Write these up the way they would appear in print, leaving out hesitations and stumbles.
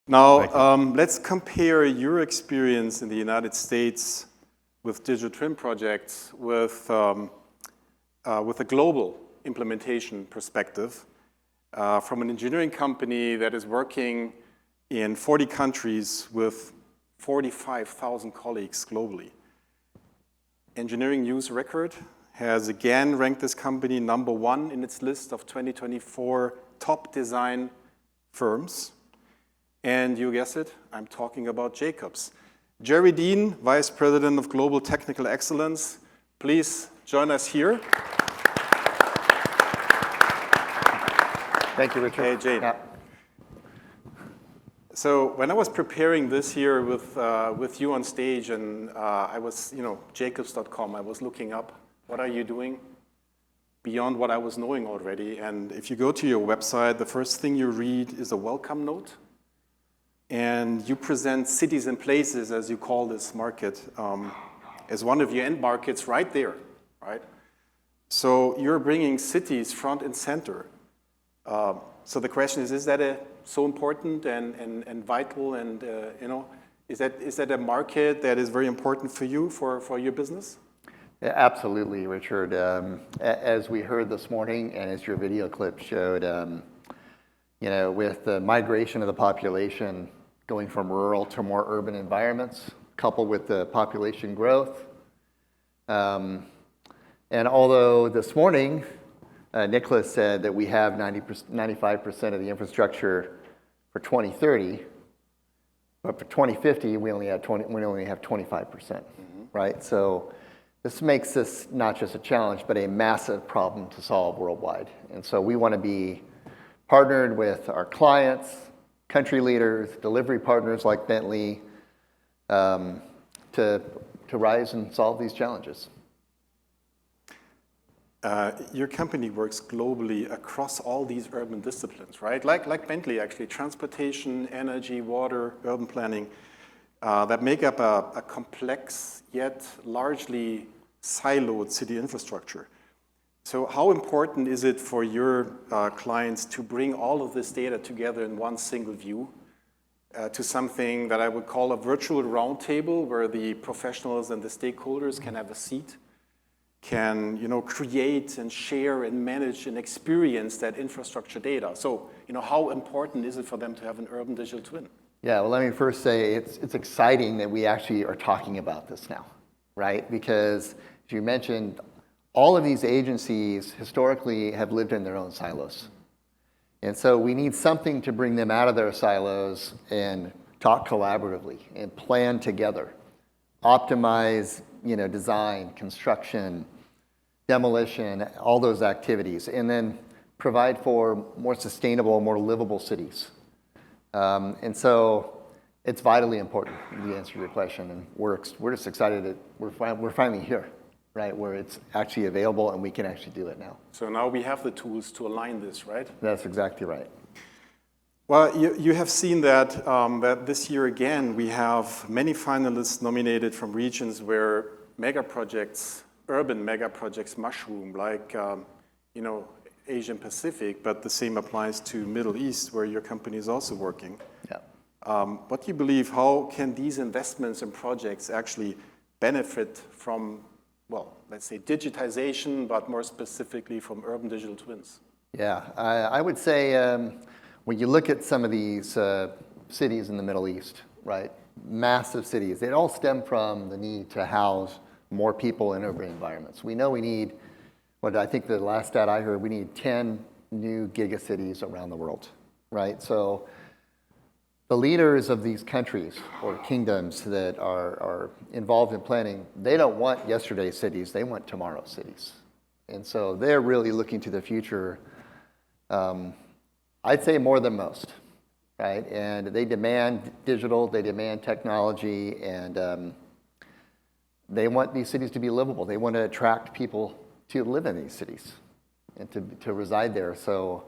Now, let's compare your experience in the United States with digital twin projects with a global implementation perspective from an engineering company that is working in 40 countries with 45,000 colleagues globally. Engineering News Record has again ranked this company #1 in its list of 2024 top design firms. And you guess it, I'm talking about Jacobs. Jerry Dehn, Vice President of Global Technical Excellence, please join us here. Thank you, Richard. Hey, Jane. Yeah. So when I was preparing this here with you on stage, and I was, Jacobs.com, I was looking up, what are you doing beyond what I was knowing already? And if you go to your website, the first thing you read is a welcome note. And you present cities and places, as you call this market, as one of your end markets right there, right? So you're bringing cities front and center. So the question is that so important and vital, and is that a market that is very important for you, for your business? Yeah, absolutely, Richard. As we heard this morning, and as your video clip showed, with the migration of the population going from rural to more urban environments, coupled with the population growth, and although this morning Nicholas said that we have 95% of the infrastructure for 2030, but for 2050 we only have 25%, right? So this makes this not just a challenge, but a massive problem to solve worldwide. And so we want to be partnered with our clients, country leaders, delivery partners like Bentley, to rise and solve these challenges. Your company works globally across all these urban disciplines, right? Like Bentley, actually, transportation, energy, water, urban planning, that make up a complex yet largely siloed city infrastructure. So how important is it for your clients to bring all of this data together in one single view to something that I would call a virtual roundtable, where the professionals and the stakeholders can have a seat, can create and share and manage and experience that infrastructure data? So how important is it for them to have an urban digital twin? Yeah, well, let me first say it's exciting that we actually are talking about this now, right? Because as you mentioned, all of these agencies historically have lived in their own silos. And so we need something to bring them out of their silos and talk collaboratively and plan together, optimize, design, construction, demolition, all those activities, and then provide for more sustainable, more livable cities. And so it's vitally important, to answer your question, and we're just excited that we're finally here, right, where it's actually available and we can actually do it now. So now we have the tools to align this, right? That's exactly right. Well, you have seen that this year again, we have many finalists nominated from regions where mega projects, urban mega projects mushroom, like Asian Pacific, but the same applies to Middle East, where your company is also working. Yeah. What do you believe, how can these investments and projects actually benefit from, well, let's say digitization, but more specifically from urban digital twins? Yeah, I would say when you look at some of these cities in the Middle East, right, massive cities, they all stem from the need to house more people in urban environments. We know we need, I think the last stat I heard, we need 10 new gigacities around the world, right? So the leaders of these countries or kingdoms that are involved in planning, they don't want yesterday's cities, they want tomorrow's cities. And so they're really looking to the future, I'd say more than most, right? And they demand digital, they demand technology, and they want these cities to be livable. They want to attract people to live in these cities and to reside there. So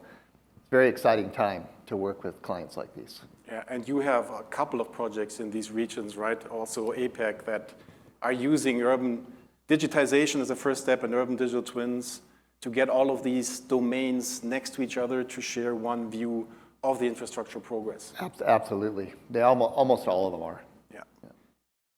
it's a very exciting time to work with clients like these. Yeah, and you have a couple of projects in these regions, right? Also APAC, that are using urban digitization as a first step in urban digital twins to get all of these domains next to each other to share one view of the infrastructure progress. Absolutely. They almost all of them are.